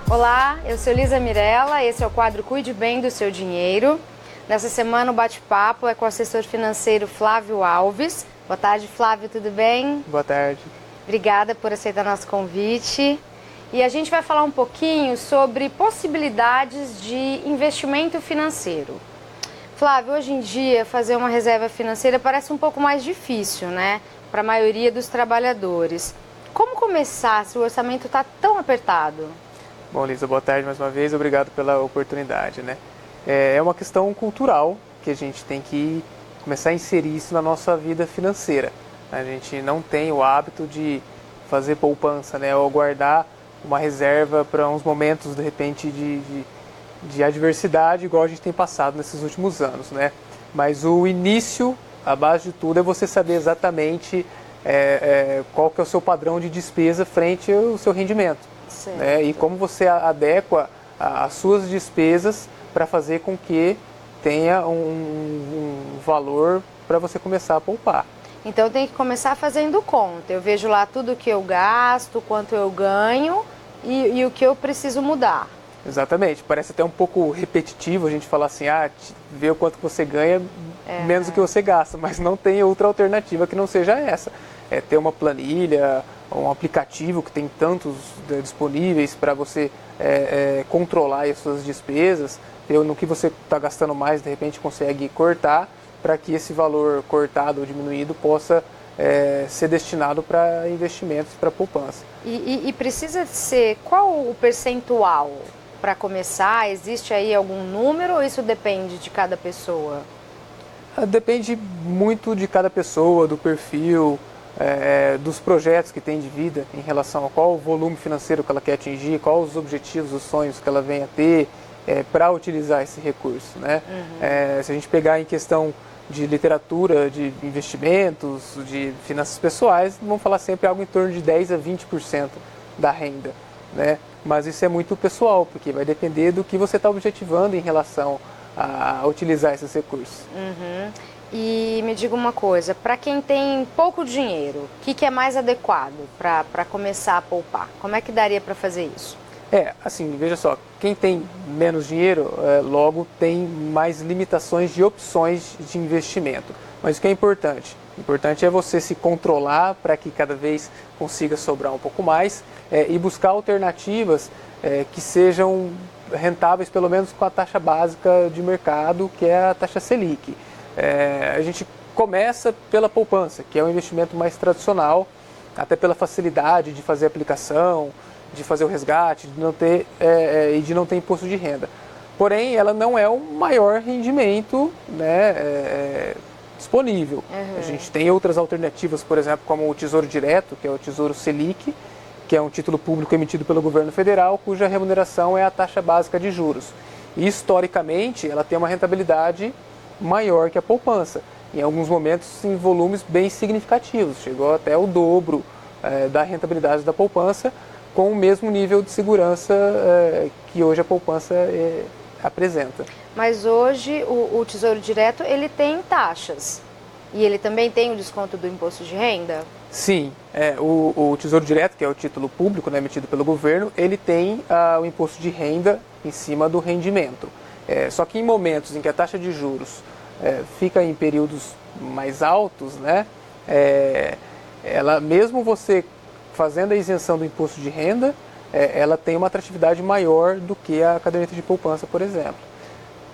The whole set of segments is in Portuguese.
Olá, eu sou Elisa Mirella, esse é o quadro Cuide Bem do Seu Dinheiro. Nessa semana o bate-papo é com o assessor financeiro Flávio Alves. Boa tarde, Flávio, tudo bem? Boa tarde. Obrigada por aceitar nosso convite. E a gente vai falar um pouquinho sobre possibilidades de investimento financeiro. Flávio, hoje em dia fazer uma reserva financeira parece um pouco mais difícil, né? Para a maioria dos trabalhadores. Como começar se o orçamento está tão apertado? Bom, Lisa, boa tarde mais uma vez, obrigado pela oportunidade, né? É uma questão cultural que a gente tem que começar a inserir isso na nossa vida financeira. A gente não tem o hábito de fazer poupança, né? Ou guardar uma reserva para uns momentos, de repente, de adversidade, igual a gente tem passado nesses últimos anos, né? Mas o início, a base de tudo, é você saber exatamente qual que é o seu padrão de despesa frente ao seu rendimento. Né? E como você adequa as suas despesas para fazer com que tenha um valor para você começar a poupar. Então tem que começar fazendo conta. Eu vejo lá tudo que eu gasto, quanto eu ganho e o que eu preciso mudar. Exatamente. Parece até um pouco repetitivo a gente falar assim, ver o quanto você ganha, menos do que você gasta, mas não tem outra alternativa que não seja essa. É ter uma planilha, um aplicativo que tem tantos disponíveis para você controlar as suas despesas, no que você está gastando mais, de repente consegue cortar, para que esse valor cortado ou diminuído possa ser destinado para investimentos, para poupança. E precisa ser qual o percentual para começar? Existe aí algum número ou isso depende de cada pessoa? Depende muito de cada pessoa, do perfil, dos projetos que tem de vida em relação a qual o volume financeiro que ela quer atingir, quais os objetivos, os sonhos que ela vem a ter para utilizar esse recurso, né? Se a gente pegar em questão de literatura, de investimentos, de finanças pessoais, vamos falar sempre algo em torno de 10 a 20% da renda, né? Mas isso é muito pessoal, porque vai depender do que você está objetivando em relação a utilizar esses recursos. E me diga uma coisa, para quem tem pouco dinheiro, o que é mais adequado para começar a poupar? Como é que daria para fazer isso? Assim, veja só, quem tem menos dinheiro, logo tem mais limitações de opções de investimento. Mas o que é importante? O importante é você se controlar para que cada vez consiga sobrar um pouco mais e buscar alternativas que sejam rentáveis, pelo menos com a taxa básica de mercado, que é a taxa Selic. A gente começa pela poupança, que é um investimento mais tradicional, até pela facilidade de fazer aplicação, de fazer o resgate, de não ter, e de não ter imposto de renda. Porém, ela não é o maior rendimento, né, disponível. A gente tem outras alternativas, por exemplo, como o Tesouro Direto, que é o Tesouro Selic, que é um título público emitido pelo governo federal, cuja remuneração é a taxa básica de juros. E, historicamente, ela tem uma rentabilidade maior que a poupança. Em alguns momentos, em volumes bem significativos. Chegou até o dobro da rentabilidade da poupança, com o mesmo nível de segurança que hoje a poupança apresenta. Mas hoje o Tesouro Direto, ele tem taxas. E ele também tem o desconto do imposto de renda? Sim, o Tesouro Direto, que é o título público, né, emitido pelo governo, ele tem o imposto de renda em cima do rendimento. Só que em momentos em que a taxa de juros fica em períodos mais altos, né, ela, mesmo você fazendo a isenção do imposto de renda, ela tem uma atratividade maior do que a caderneta de poupança, por exemplo.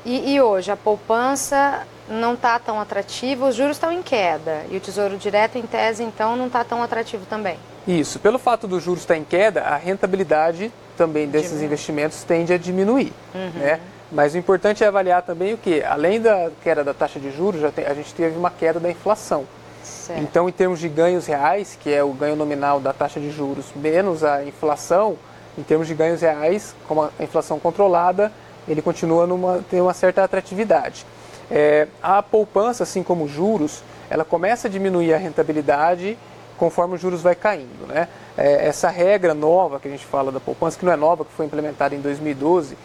E hoje a poupança não está tão atrativa, os juros estão em queda e o Tesouro Direto, em tese, então, não está tão atrativo também. Isso, pelo fato dos juros estar em queda, a rentabilidade também desses investimentos tende a diminuir, né? Mas o importante é avaliar também o que, além da queda da taxa de juros, a gente teve uma queda da inflação. Certo. Então, em termos de ganhos reais, que é o ganho nominal da taxa de juros menos a inflação, em termos de ganhos reais, como a inflação controlada, ele continua tem uma certa atratividade. A poupança, assim como os juros, ela começa a diminuir a rentabilidade conforme os juros vai caindo, né? Essa regra nova que a gente fala da poupança, que não é nova, que foi implementada em 2012,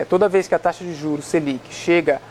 toda vez que a taxa de juros Selic chega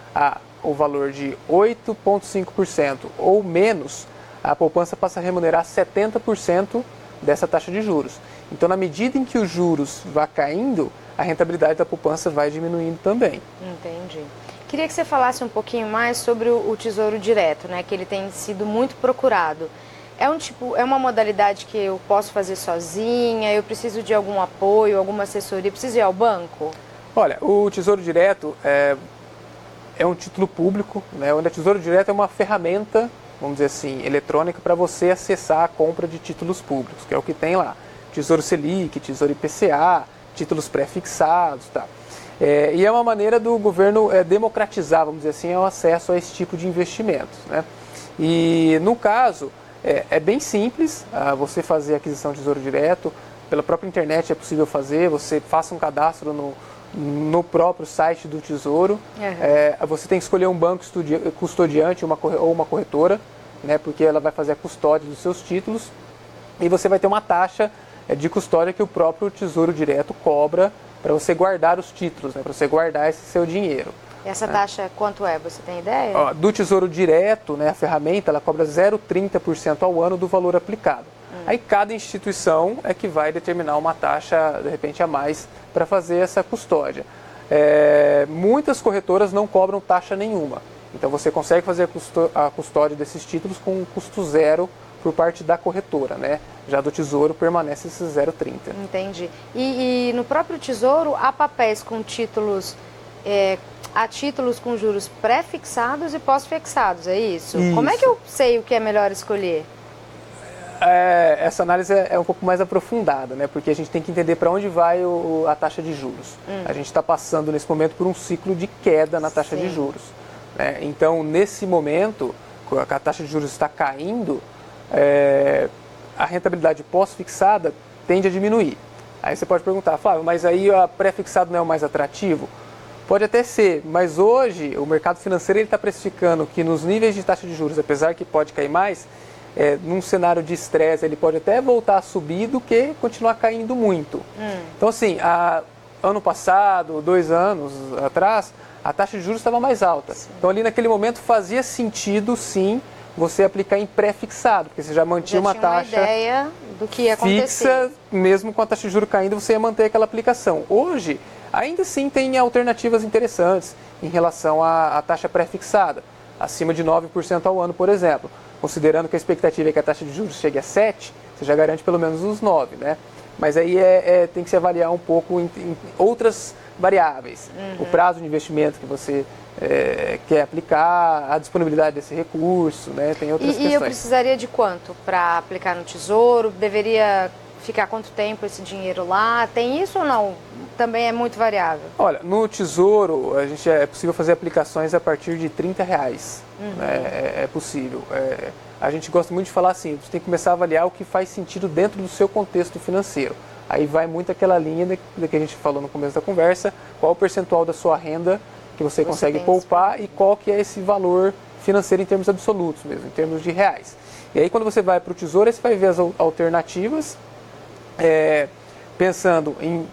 ao valor de 8,5% ou menos, a poupança passa a remunerar 70% dessa taxa de juros. Então, na medida em que os juros vão caindo, a rentabilidade da poupança vai diminuindo também. Entendi. Queria que você falasse um pouquinho mais sobre o Tesouro Direto, né, que ele tem sido muito procurado. É uma modalidade que eu posso fazer sozinha, eu preciso de algum apoio, alguma assessoria, preciso ir ao banco? Olha, o Tesouro Direto é um título público, né, onde o Tesouro Direto é uma ferramenta, vamos dizer assim, eletrônica para você acessar a compra de títulos públicos, que é o que tem lá. Tesouro Selic, Tesouro IPCA, títulos pré-fixados, tá? E é uma maneira do governo democratizar, vamos dizer assim, o acesso a esse tipo de investimentos, né? E no caso, é bem simples você fazer a aquisição de Tesouro Direto, pela própria internet é possível fazer, você faça um cadastro no próprio site do Tesouro, você tem que escolher um banco custodiante ou uma corretora, né, porque ela vai fazer a custódia dos seus títulos, e você vai ter uma taxa de custódia que o próprio Tesouro Direto cobra para você guardar os títulos, né, para você guardar esse seu dinheiro. E essa taxa quanto é? Você tem ideia? Do Tesouro Direto, né, a ferramenta, ela cobra 0,30% ao ano do valor aplicado. Aí cada instituição é que vai determinar uma taxa, de repente, a mais para fazer essa custódia. Muitas corretoras não cobram taxa nenhuma. Então você consegue fazer a custódia desses títulos com um custo zero por parte da corretora, né? Já do Tesouro permanece esse 0,30. Entendi. E no próprio Tesouro há papéis com títulos, há títulos com juros pré-fixados e pós-fixados, é isso? Como é que eu sei o que é melhor escolher? Essa análise é um pouco mais aprofundada, né? Porque a gente tem que entender para onde vai a taxa de juros. A gente está passando nesse momento por um ciclo de queda na taxa de juros, né? Então, nesse momento, a taxa de juros está caindo, a rentabilidade pós-fixada tende a diminuir. Aí você pode perguntar, Flávio, mas aí a pré-fixado não é o mais atrativo? Pode até ser, mas hoje o mercado financeiro está precificando que nos níveis de taxa de juros, apesar que pode cair mais, num cenário de estresse ele pode até voltar a subir do que continuar caindo muito. Então assim, ano passado, 2 anos atrás, a taxa de juros estava mais alta. Então ali naquele momento fazia sentido sim você aplicar em pré-fixado, porque você já mantinha uma taxa uma ideia do que ia acontecer. Fixa, mesmo com a taxa de juros caindo, você ia manter aquela aplicação. Hoje, ainda assim tem alternativas interessantes em relação à taxa pré-fixada, acima de 9% ao ano, por exemplo. Considerando que a expectativa é que a taxa de juros chegue a 7%, você já garante pelo menos os 9%, né? Mas aí tem que se avaliar um pouco em outras variáveis. O prazo de investimento que você quer aplicar, a disponibilidade desse recurso, né? Tem outras questões. E eu precisaria de quanto para aplicar no Tesouro? Deveria ficar quanto tempo esse dinheiro lá? Tem isso ou não? Também é muito variável. Olha, no Tesouro é possível fazer aplicações a partir de R$30, né? É possível. A gente gosta muito de falar assim, você tem que começar a avaliar o que faz sentido dentro do seu contexto financeiro. Aí vai muito aquela linha da que a gente falou no começo da conversa, qual o percentual da sua renda que você consegue poupar e qual que é esse valor financeiro em termos absolutos mesmo, em termos de reais. E aí quando você vai para o Tesouro, aí você vai ver as alternativas, pensando em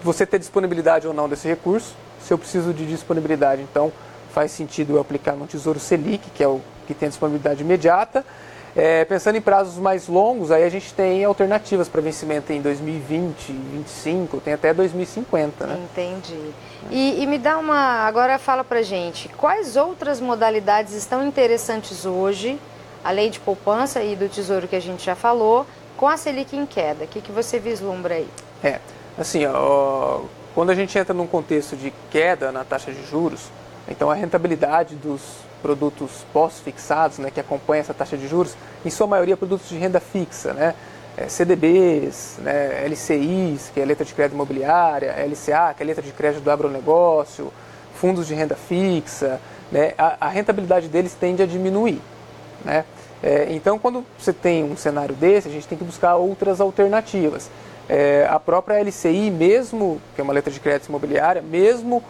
você ter disponibilidade ou não desse recurso, se eu preciso de disponibilidade. Então, faz sentido eu aplicar no Tesouro Selic, que é o que tem disponibilidade imediata. Pensando em prazos mais longos, aí a gente tem alternativas para vencimento em 2020, 2025, tem até 2050, né? Entendi. E me dá agora fala pra gente, quais outras modalidades estão interessantes hoje, a lei de poupança e do Tesouro que a gente já falou, com a Selic em queda? O que você vislumbra aí? Assim, quando a gente entra num contexto de queda na taxa de juros, então a rentabilidade dos produtos pós-fixados, né, que acompanham essa taxa de juros, em sua maioria produtos de renda fixa, né, CDBs, né, LCIs, que é a letra de crédito imobiliária, LCA, que é a letra de crédito do agronegócio, fundos de renda fixa, né, a rentabilidade deles tende a diminuir, né? Então, quando você tem um cenário desse, a gente tem que buscar outras alternativas. A própria LCI, mesmo, que é uma letra de crédito imobiliária, mesmo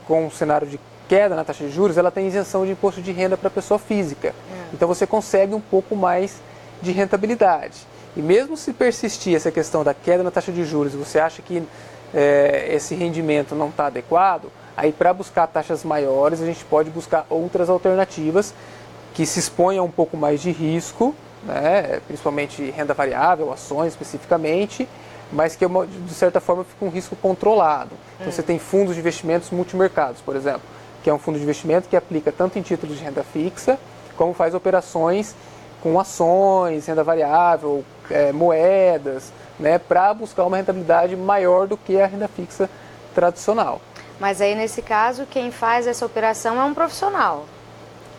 com um cenário de queda na taxa de juros, ela tem isenção de imposto de renda para a pessoa física. Então você consegue um pouco mais de rentabilidade. E mesmo se persistir essa questão da queda na taxa de juros, você acha que esse rendimento não está adequado, aí para buscar taxas maiores a gente pode buscar outras alternativas que se exponham um pouco mais de risco, né, principalmente renda variável, ações especificamente, mas que de certa forma fica um risco controlado. Então você tem fundos de investimentos multimercados, por exemplo, que é um fundo de investimento que aplica tanto em títulos de renda fixa, como faz operações com ações, renda variável, moedas, né, para buscar uma rentabilidade maior do que a renda fixa tradicional. Mas aí, nesse caso, quem faz essa operação é um profissional.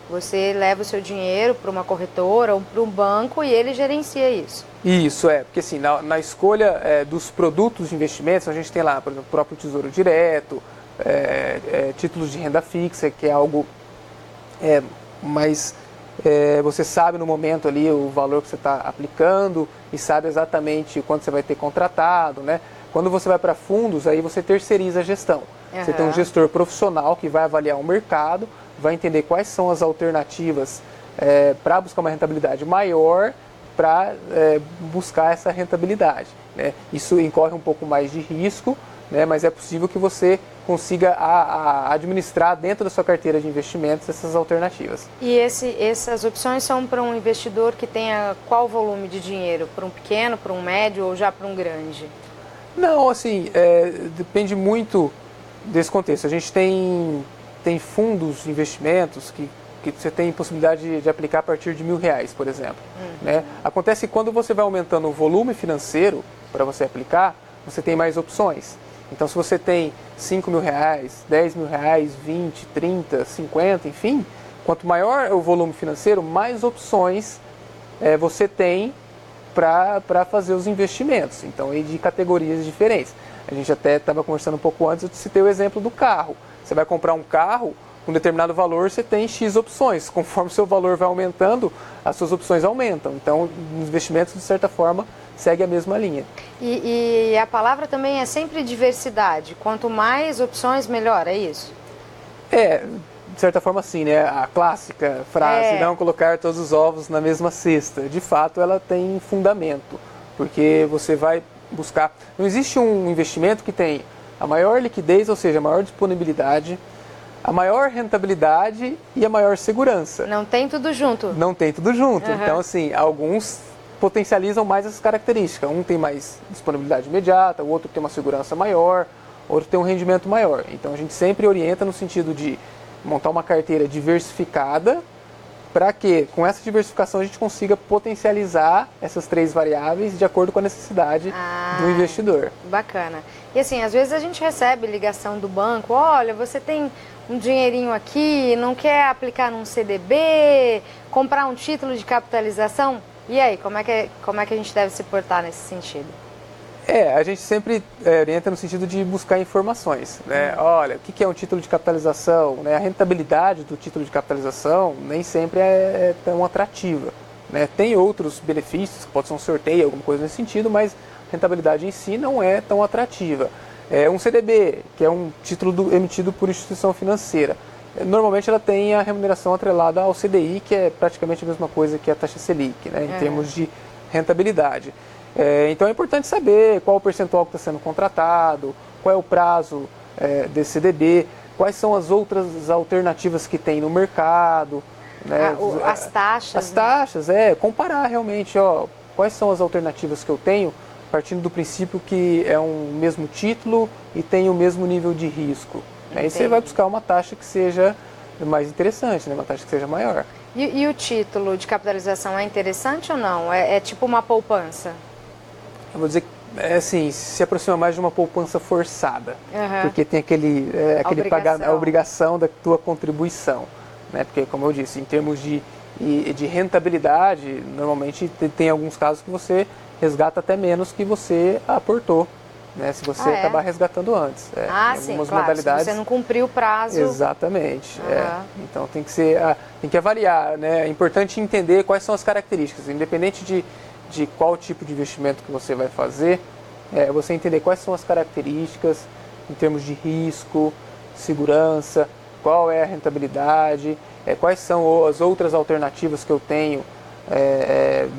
Você leva o seu dinheiro para uma corretora ou para um banco e ele gerencia isso. Isso, porque assim, na escolha dos produtos de investimentos, a gente tem lá, por exemplo, o próprio Tesouro Direto, títulos de renda fixa, que é algo mais... você sabe no momento ali o valor que você está aplicando e sabe exatamente quanto você vai ter contratado, né? Quando você vai para fundos, aí você terceiriza a gestão. Você tem um gestor profissional que vai avaliar o mercado, vai entender quais são as alternativas para buscar uma rentabilidade maior, para buscar essa rentabilidade, né? Isso incorre um pouco mais de risco, né? Mas é possível que você consiga administrar dentro da sua carteira de investimentos essas alternativas. E essas opções são para um investidor que tenha qual volume de dinheiro? Para um pequeno, para um médio ou já para um grande? Não, assim, depende muito desse contexto. A gente tem fundos de investimentos que você tem possibilidade de aplicar a partir de R$1.000, por exemplo. Né? Acontece que quando você vai aumentando o volume financeiro para você aplicar, você tem mais opções. Então, se você tem R$5.000, R$10.000, 20, 30, 50, enfim, quanto maior o volume financeiro, mais opções você tem para fazer os investimentos. Então, aí de categorias diferentes. A gente até estava conversando um pouco antes, eu citei o exemplo do carro. Você vai comprar um carro, com determinado valor você tem X opções. Conforme o seu valor vai aumentando, as suas opções aumentam. Então, os investimentos, de certa forma, segue a mesma linha. E a palavra também é sempre diversidade. Quanto mais opções, melhor, é isso? De certa forma sim, né? A clássica frase, não colocar todos os ovos na mesma cesta. De fato, ela tem fundamento, porque você vai buscar... Não existe um investimento que tem a maior liquidez, ou seja, a maior disponibilidade, a maior rentabilidade e a maior segurança. Não tem tudo junto. Não tem tudo junto. Então, assim, alguns potencializam mais essas características. Um tem mais disponibilidade imediata, o outro tem uma segurança maior, outro tem um rendimento maior. Então, a gente sempre orienta no sentido de montar uma carteira diversificada para que, com essa diversificação, a gente consiga potencializar essas três variáveis de acordo com a necessidade do investidor. Bacana. E assim, às vezes a gente recebe ligação do banco, olha, você tem um dinheirinho aqui, não quer aplicar num CDB, comprar um título de capitalização? E aí, como é que a gente deve se portar nesse sentido? A gente sempre orienta no sentido de buscar informações, né? Olha, o que é um título de capitalização, né? A rentabilidade do título de capitalização nem sempre é tão atrativa, né? Tem outros benefícios, pode ser um sorteio, alguma coisa nesse sentido, mas a rentabilidade em si não é tão atrativa. Um CDB, que é um título emitido por instituição financeira, normalmente ela tem a remuneração atrelada ao CDI, que é praticamente a mesma coisa que a taxa Selic, né? Em termos de rentabilidade. Então é importante saber qual o percentual que está sendo contratado, qual é o prazo desse CDB, quais são as outras alternativas que tem no mercado, né? As taxas. As taxas, comparar realmente, quais são as alternativas que eu tenho, partindo do princípio que é um mesmo título e tem o mesmo nível de risco. Aí você vai buscar uma taxa que seja mais interessante, né? Uma taxa que seja maior. E o título de capitalização é interessante ou não? É tipo uma poupança? Eu vou dizer que assim, se aproxima mais de uma poupança forçada, porque tem a obrigação da tua contribuição, né? Porque, como eu disse, em termos de rentabilidade, normalmente tem alguns casos que você resgata até menos que você aportou, né? Se você acabar resgatando antes. Sim, claro, modalidades, se você não cumpriu o prazo. Exatamente. Então tem que avaliar, né? É importante entender quais são as características, independente de qual tipo de investimento que você vai fazer, você entender quais são as características em termos de risco, segurança, qual é a rentabilidade, quais são as outras alternativas que eu tenho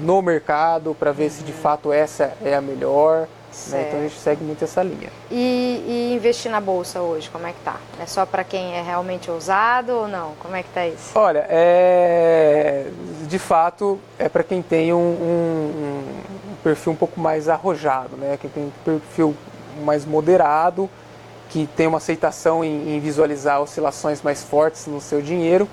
no mercado para ver se de fato essa é a melhor. Né? Então a gente segue muito essa linha. E investir na bolsa hoje, como é que tá? É só para quem é realmente ousado ou não? Como é que tá isso? Olha, de fato é para quem tem um perfil um pouco mais arrojado, né? Quem tem um perfil mais moderado, que tem uma aceitação em visualizar oscilações mais fortes no seu dinheiro,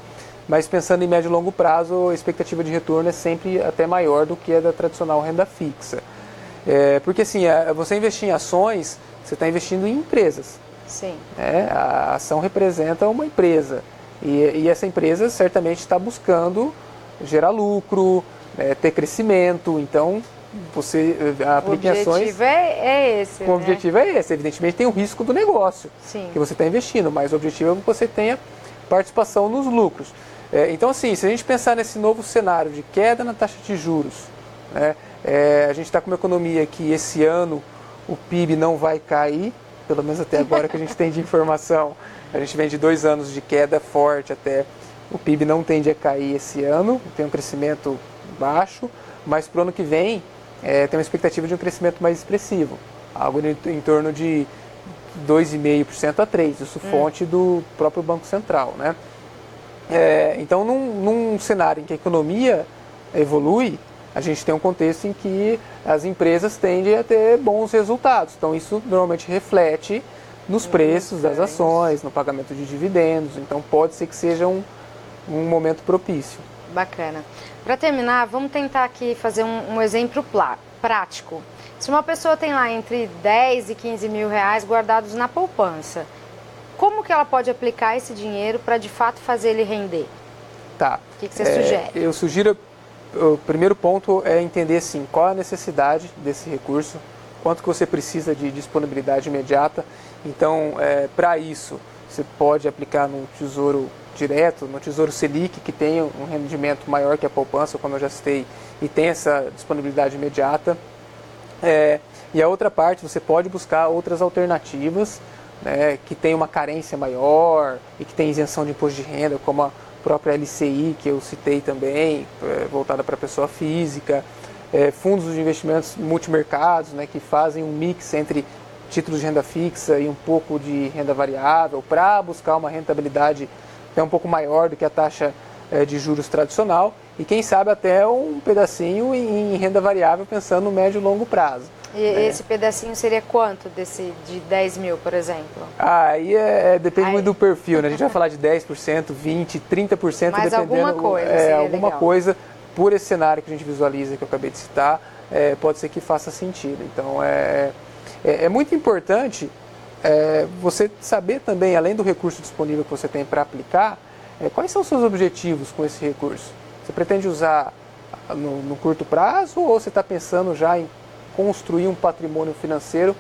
mas pensando em médio e longo prazo, a expectativa de retorno é sempre até maior do que a da tradicional renda fixa. Porque assim, você investir em ações, você está investindo em empresas. Sim. A ação representa uma empresa e essa empresa certamente está buscando gerar lucro, ter crescimento, então você aplica em ações... O objetivo é esse, O objetivo é esse, evidentemente tem o risco do negócio que você está investindo, mas o objetivo é que você tenha participação nos lucros. Então assim, se a gente pensar nesse novo cenário de queda na taxa de juros, né, a gente está com uma economia que esse ano o PIB não vai cair, pelo menos até agora que a gente tem de informação. A gente vem de 2 anos de queda forte até o PIB não tende a cair esse ano, tem um crescimento baixo, mas para o ano que vem tem uma expectativa de um crescimento mais expressivo, algo em torno de 2,5% a 3%, isso fonte do próprio Banco Central, né? Então, num cenário em que a economia evolui, a gente tem um contexto em que as empresas tendem a ter bons resultados. Então, isso normalmente reflete nos preços das ações, no pagamento de dividendos. Então, pode ser que seja um momento propício. Bacana. Para terminar, vamos tentar aqui fazer um exemplo prático. Se uma pessoa tem lá entre 10 e 15 mil reais guardados na poupança, como que ela pode aplicar esse dinheiro para de fato fazer ele render? Tá. O que você sugere? Eu sugiro, o primeiro ponto é entender assim, qual é a necessidade desse recurso, quanto que você precisa de disponibilidade imediata. Então, para isso, você pode aplicar no Tesouro Direto, no Tesouro Selic, que tem um rendimento maior que a poupança, como eu já citei, e tem essa disponibilidade imediata. E a outra parte, você pode buscar outras alternativas, né, que tem uma carência maior e que tem isenção de imposto de renda, como a própria LCI, que eu citei também, voltada para a pessoa física, fundos de investimentos multimercados, né, que fazem um mix entre títulos de renda fixa e um pouco de renda variável, para buscar uma rentabilidade até um pouco maior do que a taxa de juros tradicional, e quem sabe até um pedacinho em renda variável, pensando no médio e longo prazo. E esse pedacinho seria quanto de 10 mil, por exemplo? Aí depende muito do perfil, né? A gente vai falar de 10%, 20%, 30%, mas dependendo. Alguma coisa, alguma legal. Coisa, por esse cenário que a gente visualiza, que eu acabei de citar, pode ser que faça sentido. Então, é muito importante você saber também, além do recurso disponível que você tem para aplicar, quais são os seus objetivos com esse recurso. Você pretende usar no curto prazo ou você está pensando já em construir um patrimônio financeiro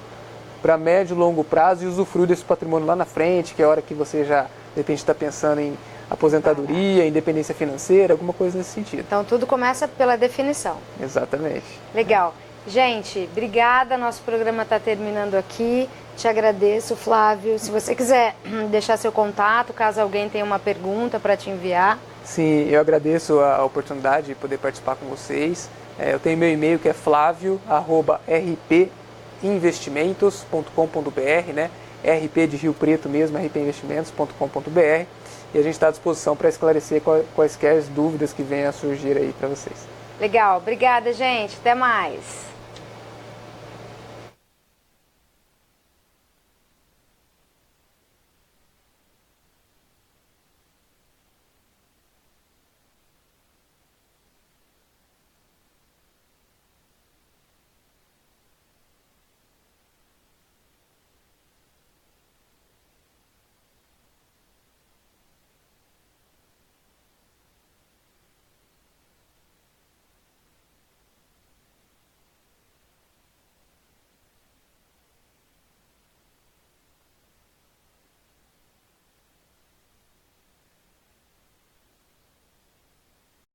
para médio e longo prazo e usufruir desse patrimônio lá na frente, que é a hora que você já, de repente, está pensando em aposentadoria, independência financeira, alguma coisa nesse sentido. Então, tudo começa pela definição. Exatamente. Legal. Gente, obrigada. Nosso programa está terminando aqui. Te agradeço, Flávio. Se você quiser deixar seu contato, caso alguém tenha uma pergunta para te enviar. Sim, eu agradeço a oportunidade de poder participar com vocês. Eu tenho meu e-mail que é flavio@rpinvestimentos.com.br, né? RP de Rio Preto mesmo, rpinvestimentos.com.br, e a gente está à disposição para esclarecer quaisquer dúvidas que venham a surgir aí para vocês. Legal, obrigada, gente. Até mais.